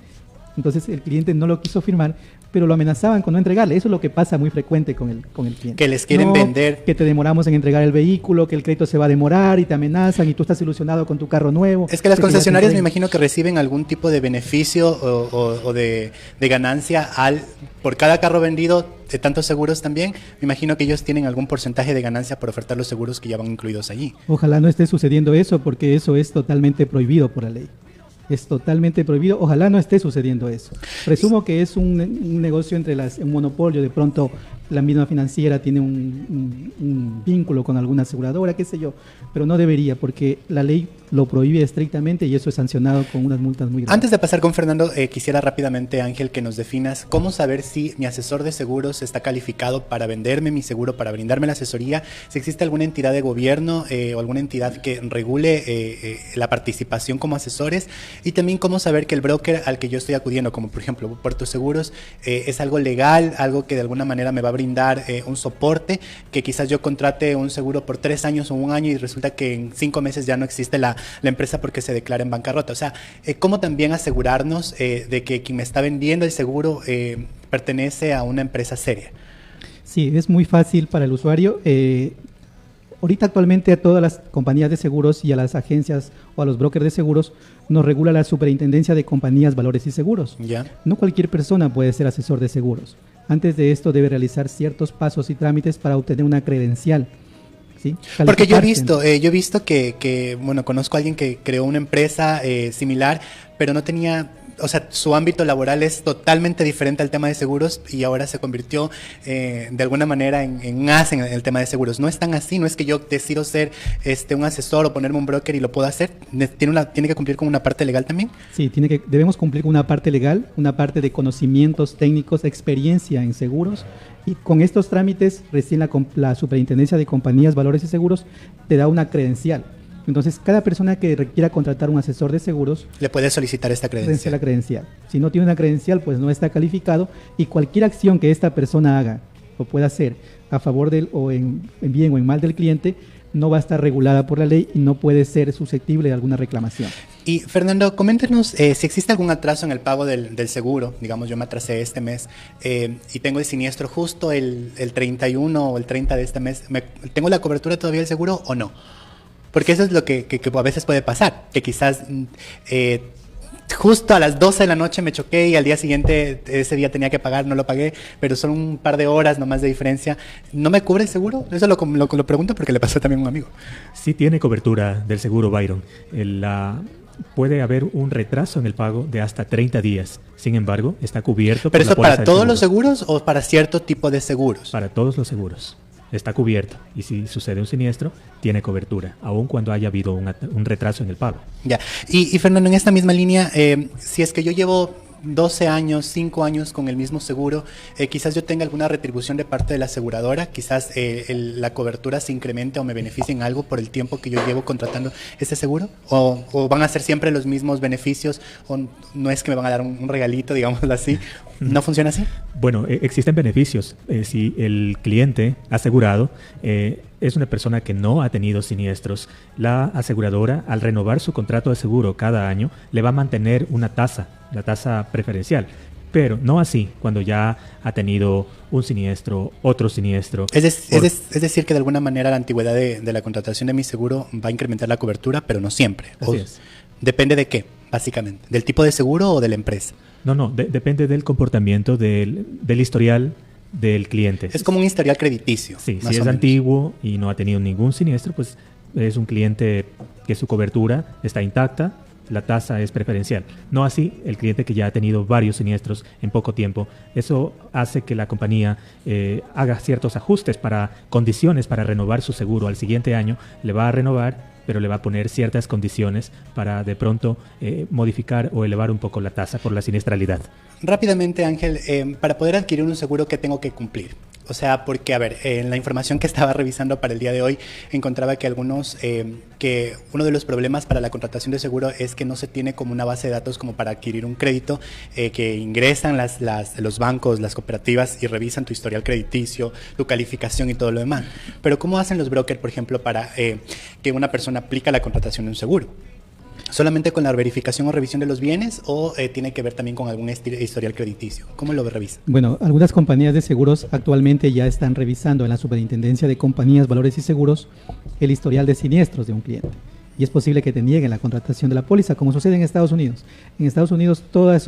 Entonces el cliente no lo quiso firmar, pero lo amenazaban con no entregarle. Eso es lo que pasa muy frecuente con el cliente. Que les quieren vender. Que te demoramos en entregar el vehículo, que el crédito se va a demorar y te amenazan y tú estás ilusionado con tu carro nuevo. Es que las concesionarias me imagino que reciben algún tipo de beneficio o de ganancia por cada carro vendido de tantos seguros también. Me imagino que ellos tienen algún porcentaje de ganancia por ofertar los seguros que ya van incluidos allí. Ojalá no esté sucediendo eso, porque eso es totalmente prohibido por la ley. Es totalmente prohibido. Ojalá no esté sucediendo eso. Presumo que es un negocio entre un monopolio de pronto la misma financiera tiene un vínculo con alguna aseguradora, qué sé yo, pero no debería, porque la ley lo prohíbe estrictamente y eso es sancionado con unas multas muy grandes. Antes de pasar con Fernando, quisiera rápidamente, Ángel, que nos definas cómo saber si mi asesor de seguros está calificado para venderme mi seguro, para brindarme la asesoría, si existe alguna entidad de gobierno o alguna entidad que regule la participación como asesores, y también cómo saber que el broker al que yo estoy acudiendo, como por ejemplo Puerto Seguros, es algo legal, algo que de alguna manera me va a brindar un soporte, que quizás yo contrate un seguro por 3 años o 1 año y resulta que en 5 meses ya no existe la empresa porque se declara en bancarrota. O sea, cómo también asegurarnos de que quien me está vendiendo el seguro pertenece a una empresa seria. Sí, es muy fácil para el usuario. Ahorita actualmente a todas las compañías de seguros y a las agencias o a los brokers de seguros nos regula la Superintendencia de Compañías, Valores y Seguros. ¿Ya? No cualquier persona puede ser asesor de seguros. Antes de esto debe realizar ciertos pasos y trámites para obtener una credencial. ¿Sí? Porque yo he visto que, bueno, conozco a alguien que creó una empresa similar, pero no tenía, o sea, su ámbito laboral es totalmente diferente al tema de seguros y ahora se convirtió de alguna manera en un as en el tema de seguros. No es tan así, no es que yo decido ser un asesor o ponerme un broker y lo puedo hacer. ¿Tiene que cumplir con una parte legal también? Sí, debemos cumplir con una parte legal, una parte de conocimientos técnicos, experiencia en seguros, y con estos trámites recién la Superintendencia de Compañías, Valores y Seguros te da una credencial. Entonces, cada persona que requiera contratar un asesor de seguros le puede solicitar esta credencial. La credencial. Si no tiene una credencial, pues no está calificado, y cualquier acción que esta persona haga o pueda hacer a favor del o en bien o en mal del cliente no va a estar regulada por la ley y no puede ser susceptible de alguna reclamación. Y Fernando, coméntenos si existe algún atraso en el pago del seguro. Digamos, yo me atrasé este mes y tengo el siniestro justo el 31 o el 30 de este mes. ¿Tengo la cobertura todavía del seguro o no? Porque eso es lo que a veces puede pasar, que quizás justo a las 12 de la noche me choqué y al día siguiente, ese día tenía que pagar, no lo pagué, pero son un par de horas nomás de diferencia. ¿No me cubre el seguro? Eso lo pregunto porque le pasó también a un amigo. Sí tiene cobertura del seguro, Byron. Puede haber un retraso en el pago de hasta 30 días. Sin embargo, está cubierto. ¿Pero eso para todos los seguros o para cierto tipo de seguros? Para todos los seguros. Está cubierto. Y si sucede un siniestro, tiene cobertura, aun cuando haya habido un retraso en el pago. Ya. Y Fernando, en esta misma línea, si es que yo llevo 12 años, 5 años con el mismo seguro, quizás yo tenga alguna retribución de parte de la aseguradora, quizás la cobertura se incremente o me beneficie en algo por el tiempo que yo llevo contratando este seguro, o van a ser siempre los mismos beneficios, o no es que me van a dar un regalito, digámoslo así. ¿No funciona así? Bueno, existen beneficios. Si el cliente asegurado es una persona que no ha tenido siniestros, la aseguradora, al renovar su contrato de seguro cada año, le va a mantener una tasa, la tasa preferencial. Pero no así cuando ya ha tenido un siniestro, otro siniestro. Es decir, que de alguna manera la antigüedad de la contratación de mi seguro va a incrementar la cobertura, pero no siempre. Así es. ¿Depende de qué, básicamente? ¿Del tipo de seguro o de la empresa? No, depende del comportamiento del historial del cliente. Es como un historial crediticio. Sí, si es antiguo y no ha tenido ningún siniestro, pues es un cliente que su cobertura está intacta, la tasa es preferencial. No así el cliente que ya ha tenido varios siniestros en poco tiempo. Eso hace que la compañía haga ciertos ajustes condiciones para renovar su seguro. Al siguiente año le va a renovar, pero le va a poner ciertas condiciones para de pronto modificar o elevar un poco la tasa por la siniestralidad. Rápidamente, Ángel, para poder adquirir un seguro, ¿qué tengo que cumplir? O sea, porque, a ver, en la información que estaba revisando para el día de hoy, encontraba que que uno de los problemas para la contratación de seguro es que no se tiene como una base de datos como para adquirir un crédito, que ingresan los bancos, las cooperativas y revisan tu historial crediticio, tu calificación y todo lo demás. Pero ¿cómo hacen los brokers, por ejemplo, para que una persona aplique la contratación de un seguro? ¿Solamente con la verificación o revisión de los bienes o tiene que ver también con algún historial crediticio? ¿Cómo lo revisa? Bueno, algunas compañías de seguros actualmente ya están revisando en la Superintendencia de Compañías, Valores y Seguros el historial de siniestros de un cliente. y es posible que te nieguen la contratación de la póliza, como sucede en Estados Unidos. En Estados Unidos toda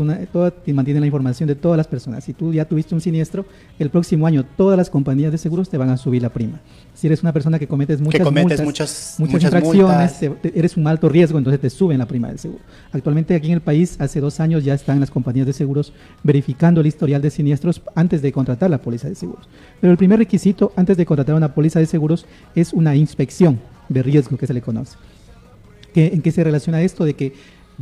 te mantiene la información de todas las personas. Si tú ya tuviste un siniestro, el próximo año todas las compañías de seguros te van a subir la prima. Si eres una persona que cometes muchas infracciones, eres un alto riesgo, entonces te suben la prima del seguro. Actualmente aquí en el país, hace 2 años ya están las compañías de seguros verificando el historial de siniestros antes de contratar la póliza de seguros. Pero el primer requisito antes de contratar una póliza de seguros es una inspección de riesgo, que se le conoce. ¿En qué se relaciona esto? De que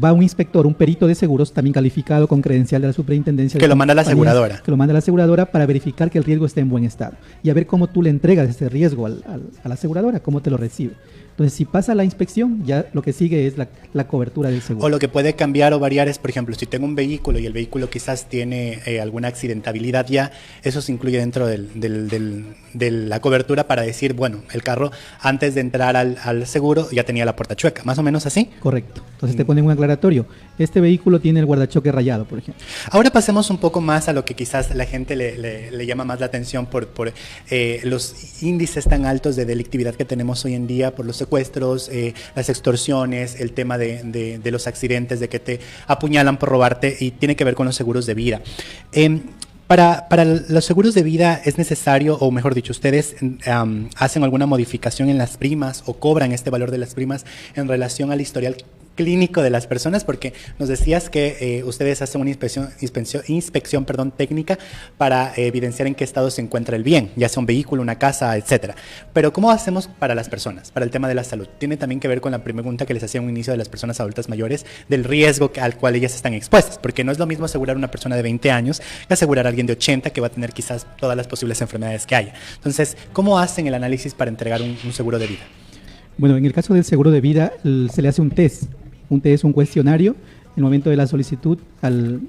va un inspector, un perito de seguros, también calificado con credencial de la superintendencia. Que lo manda la aseguradora. Que lo manda la aseguradora para verificar que el riesgo esté en buen estado. Y a ver cómo tú le entregas ese riesgo a la aseguradora, cómo te lo recibe. Entonces, si pasa la inspección, ya lo que sigue es la cobertura del seguro. O lo que puede cambiar o variar es, por ejemplo, si tengo un vehículo y el vehículo quizás tiene alguna accidentabilidad ya, eso se incluye dentro de la cobertura para decir, bueno, el carro antes de entrar al seguro ya tenía la puerta chueca, más o menos así. Correcto. Entonces te ponen un aclaratorio. Este vehículo tiene el guardachoque rayado, por ejemplo. Ahora pasemos un poco más a lo que quizás la gente le llama más la atención por los índices tan altos de delictividad que tenemos hoy en día, por los secuestros, las extorsiones, el tema de los accidentes, de que te apuñalan por robarte, y tiene que ver con los seguros de vida. Para los seguros de vida es necesario, o mejor dicho, ustedes hacen alguna modificación en las primas o cobran este valor de las primas en relación al historial clínico de las personas, porque nos decías que ustedes hacen una inspección técnica para evidenciar en qué estado se encuentra el bien, ya sea un vehículo, una casa, etcétera. Pero ¿cómo hacemos para las personas, para el tema de la salud? Tiene también que ver con la pregunta que les hacía a un inicio de las personas adultas mayores, del riesgo al cual ellas están expuestas, porque no es lo mismo asegurar a una persona de 20 años que asegurar a alguien de 80 que va a tener quizás todas las posibles enfermedades que haya. Entonces, ¿cómo hacen el análisis para entregar un seguro de vida? Bueno, en el caso del seguro de vida se le hace un test. Un test es un cuestionario en el momento de la solicitud al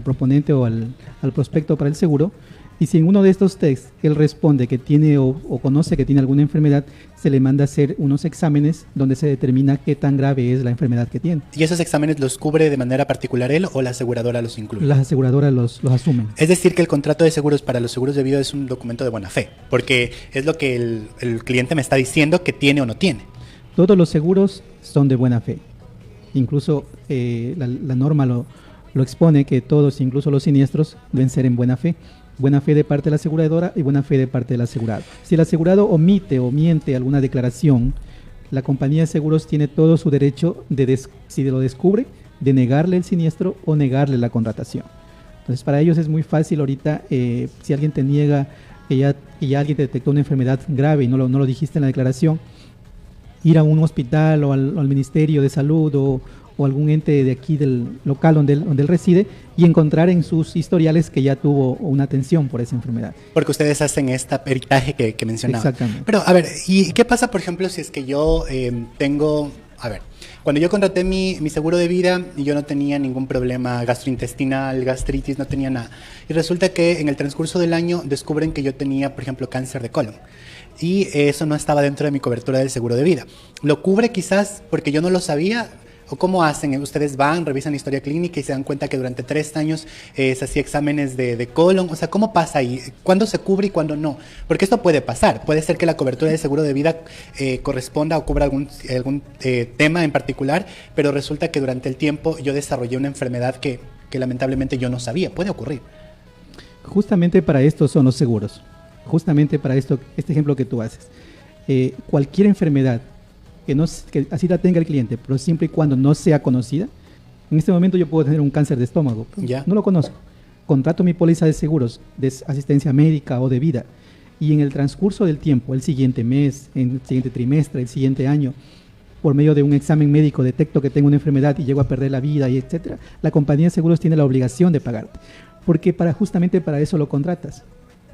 proponente o al prospecto para el seguro, y si en uno de estos tests él responde que tiene o conoce que tiene alguna enfermedad, se le manda a hacer unos exámenes donde se determina qué tan grave es la enfermedad que tiene. ¿Y esos exámenes los cubre de manera particular él o la aseguradora los incluye? Las aseguradoras los asumen. Es decir, que el contrato de seguros para los seguros de vida es un documento de buena fe, porque es lo que el cliente me está diciendo que tiene o no tiene. Todos los seguros son de buena fe. Incluso la norma lo expone, que todos, incluso los siniestros, deben ser en buena fe. Buena fe de parte de la aseguradora y buena fe de parte del asegurado. Si el asegurado omite o miente alguna declaración, la compañía de seguros tiene todo su derecho, si lo descubre, de negarle el siniestro o negarle la contratación. Entonces, para ellos es muy fácil ahorita, si alguien te niega que ya alguien te detectó una enfermedad grave y no lo dijiste en la declaración, ir a un hospital o al Ministerio de Salud o algún ente de aquí del local donde él reside, y encontrar en sus historiales que ya tuvo una atención por esa enfermedad. Porque ustedes hacen este peritaje que mencionaba. Exactamente. Pero, a ver, ¿y qué pasa, por ejemplo, si es que yo tengo... A ver, cuando yo contraté mi seguro de vida, yo no tenía ningún problema gastrointestinal, gastritis, no tenía nada. Y resulta que en el transcurso del año descubren que yo tenía, por ejemplo, cáncer de colon. Y eso no estaba dentro de mi cobertura del seguro de vida. ¿Lo cubre quizás porque yo no lo sabía? ¿O cómo hacen? Ustedes van, revisan la historia clínica y se dan cuenta que durante 3 años se hacía exámenes de colon. O sea, ¿cómo pasa ahí? ¿Cuándo se cubre y cuándo no? Porque esto puede pasar. Puede ser que la cobertura de seguro de vida corresponda o cubra algún tema en particular, pero resulta que durante el tiempo yo desarrollé una enfermedad que lamentablemente yo no sabía. Puede ocurrir. Justamente para esto son los seguros. Justamente para esto, este ejemplo que tú haces. Cualquier enfermedad que así la tenga el cliente, pero siempre y cuando no sea conocida. En este momento yo puedo tener un cáncer de estómago, no lo conozco. Contrato mi póliza de seguros, de asistencia médica o de vida, y en el transcurso del tiempo, el siguiente mes, en el siguiente trimestre, el siguiente año, por medio de un examen médico detecto que tengo una enfermedad y llego a perder la vida, y etcétera, la compañía de seguros tiene la obligación de pagarte, porque justamente para eso lo contratas,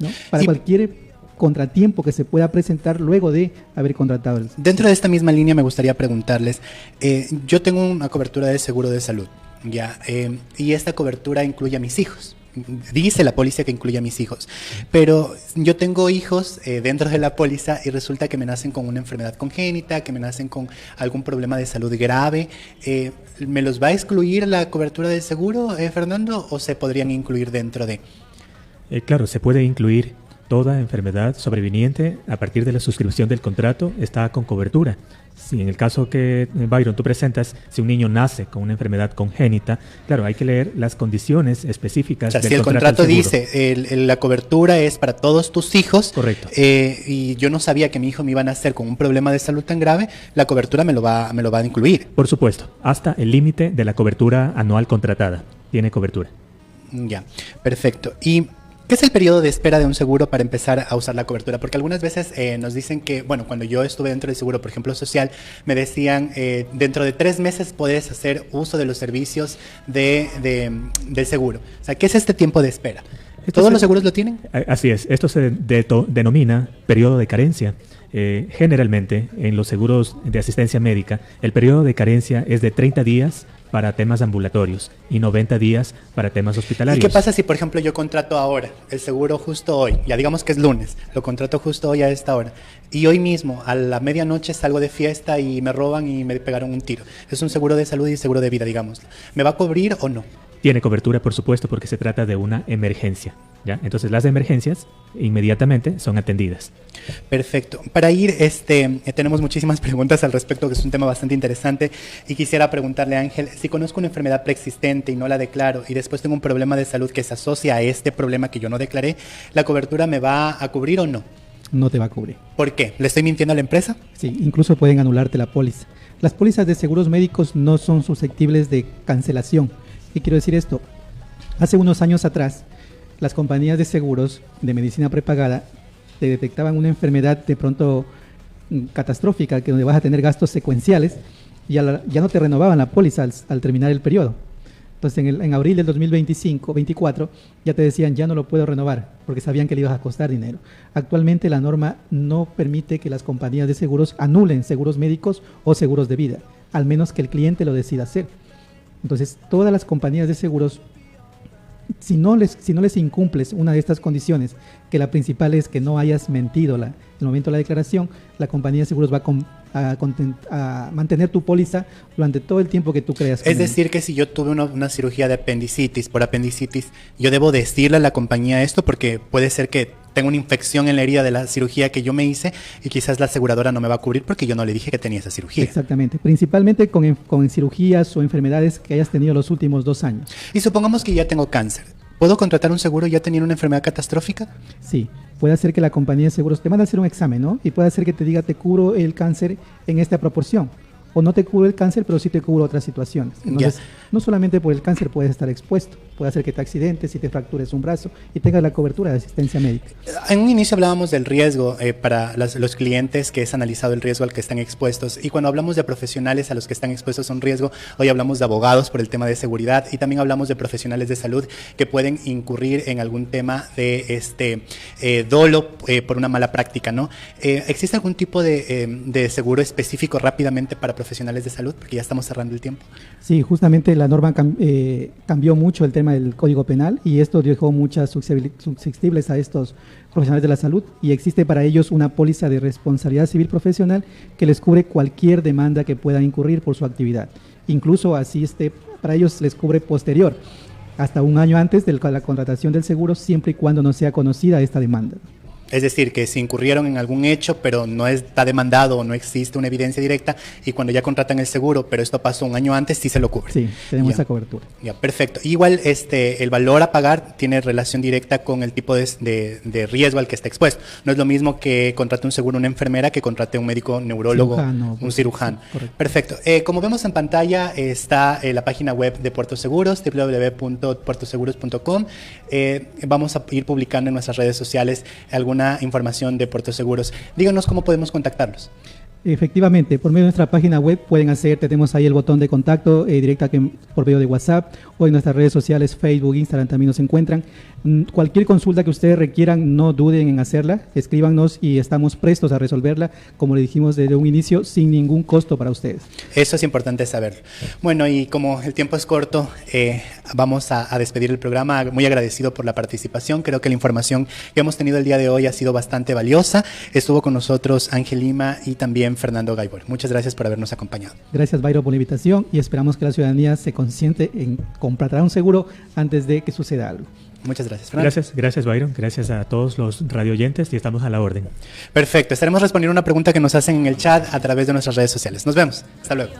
¿no? Para cualquier contratiempo que se pueda presentar luego de haber contratado el... Dentro de esta misma línea me gustaría preguntarles, yo tengo una cobertura de seguro de salud, ¿ya? Y esta cobertura incluye a mis hijos. Dice la póliza que incluye a mis hijos, pero yo tengo hijos dentro de la póliza y resulta que me nacen con una enfermedad congénita, que me nacen con algún problema de salud grave. ¿Me los va a excluir la cobertura del seguro, Fernando, o se podrían incluir dentro de...? Claro, se puede incluir toda enfermedad sobreviniente a partir de la suscripción del contrato está con cobertura. Si en el caso que, Byron, tú presentas, si un niño nace con una enfermedad congénita, claro, hay que leer las condiciones específicas del del contrato. Si el contrato dice, la cobertura es para todos tus hijos. Correcto. Y yo no sabía que mi hijo me iba a nacer con un problema de salud tan grave, la cobertura me lo va a incluir. Por supuesto, hasta el límite de la cobertura anual contratada. Tiene cobertura. Ya, perfecto. ¿Y qué es el periodo de espera de un seguro para empezar a usar la cobertura? Porque algunas veces nos dicen que, bueno, cuando yo estuve dentro del seguro, por ejemplo, social, me decían, dentro de 3 meses puedes hacer uso de los servicios del seguro. O sea, ¿qué es este tiempo de espera? ¿Todos los seguros lo tienen? Así es. Esto se denomina periodo de carencia. Generalmente, en los seguros de asistencia médica, el periodo de carencia es de 30 días para temas ambulatorios y 90 días para temas hospitalarios. ¿Y qué pasa si, por ejemplo, yo contrato ahora el seguro justo hoy? Ya digamos que es lunes, lo contrato justo hoy a esta hora. Y hoy mismo, a la medianoche, salgo de fiesta y me roban y me pegaron un tiro. Es un seguro de salud y seguro de vida, digamos. ¿Me va a cubrir o no? Tiene cobertura, por supuesto, porque se trata de una emergencia, ¿ya? Entonces, las emergencias inmediatamente son atendidas. Perfecto. Para ir, tenemos muchísimas preguntas al respecto, que es un tema bastante interesante, y quisiera preguntarle a Ángel, si conozco una enfermedad preexistente y no la declaro, y después tengo un problema de salud que se asocia a este problema que yo no declaré, ¿la cobertura me va a cubrir o no? No te va a cubrir. ¿Por qué? ¿Le estoy mintiendo a la empresa? Sí, incluso pueden anularte la póliza. Las pólizas de seguros médicos no son susceptibles de cancelación. ¿Qué quiero decir esto? Hace unos años atrás, las compañías de seguros de medicina prepagada te detectaban una enfermedad de pronto catastrófica, que donde vas a tener gastos secuenciales, y ya no te renovaban la póliza al terminar el periodo. Entonces, en abril del 2024, ya te decían, ya no lo puedo renovar, porque sabían que le ibas a costar dinero. Actualmente la norma no permite que las compañías de seguros anulen seguros médicos o seguros de vida, al menos que el cliente lo decida hacer. Entonces, todas las compañías de seguros, si no les incumples una de estas condiciones, que la principal es que no hayas mentido en el momento de la declaración, la compañía de seguros va a mantener tu póliza durante todo el tiempo que tú creas. Es decir, que si yo tuve una cirugía de apendicitis, yo debo decirle a la compañía esto, porque puede ser que tengo una infección en la herida de la cirugía que yo me hice y quizás la aseguradora no me va a cubrir porque yo no le dije que tenía esa cirugía. Exactamente, principalmente con cirugías o enfermedades que hayas tenido los últimos 2 años. Y supongamos que ya tengo cáncer. ¿Puedo contratar un seguro ya teniendo una enfermedad catastrófica? Sí, puede ser que la compañía de seguros te mande a hacer un examen, ¿no? Y puede ser que te diga, te cubro el cáncer en esta proporción. O no te cubro el cáncer, pero sí te cubro otras situaciones. Entonces, no solamente por el cáncer puedes estar expuesto. Puede hacer que te accidentes, si te fractures un brazo y tengas la cobertura de asistencia médica. En un inicio hablábamos del riesgo para los clientes, que es analizado el riesgo al que están expuestos. Y cuando hablamos de profesionales a los que están expuestos a un riesgo, hoy hablamos de abogados por el tema de seguridad y también hablamos de profesionales de salud que pueden incurrir en algún tema de dolo por una mala práctica, ¿no? ¿Existe algún tipo de seguro específico rápidamente para profesionales de salud? Porque ya estamos cerrando el tiempo. Sí, justamente la norma cambió mucho el tema del Código Penal y esto dejó muchas susceptibles a estos profesionales de la salud, y existe para ellos una póliza de responsabilidad civil profesional que les cubre cualquier demanda que puedan incurrir por su actividad. Incluso así para ellos les cubre posterior, hasta un año antes de la contratación del seguro, siempre y cuando no sea conocida esta demanda. Es decir, que si incurrieron en algún hecho, pero no está demandado o no existe una evidencia directa, y cuando ya contratan el seguro, pero esto pasó un año antes, sí se lo cubre. Sí, tenemos esa cobertura. Ya, perfecto. Igual el valor a pagar tiene relación directa con el tipo de riesgo al que está expuesto. No es lo mismo que contrate un seguro una enfermera que contrate un médico neurólogo, un cirujano. Sí, perfecto. Como vemos en pantalla está la página web de Puerto Seguros, www.puertoseguros.com. Vamos a ir publicando en nuestras redes sociales alguna información de Puerto Seguros. Díganos cómo podemos contactarlos. Efectivamente, por medio de nuestra página web tenemos ahí el botón de contacto directa por medio de WhatsApp, o en nuestras redes sociales, Facebook, Instagram también nos encuentran. Cualquier consulta que ustedes requieran, no duden en hacerla, escríbanos y estamos prestos a resolverla, como le dijimos desde un inicio, sin ningún costo para ustedes. Eso es importante saberlo. Bueno, y como el tiempo es corto, vamos a despedir el programa. Muy agradecido por la participación. Creo que la información que hemos tenido el día de hoy ha sido bastante valiosa. Estuvo con nosotros Ángel Lima y también Fernando Gaibor. Muchas gracias por habernos acompañado. Gracias, Byron, por la invitación, y esperamos que la ciudadanía se consciente en contratar un seguro antes de que suceda algo. Muchas gracias, Fernando. Gracias Byron, gracias a todos los radioyentes y estamos a la orden. Perfecto, estaremos respondiendo una pregunta que nos hacen en el chat a través de nuestras redes sociales. Nos vemos. Hasta luego.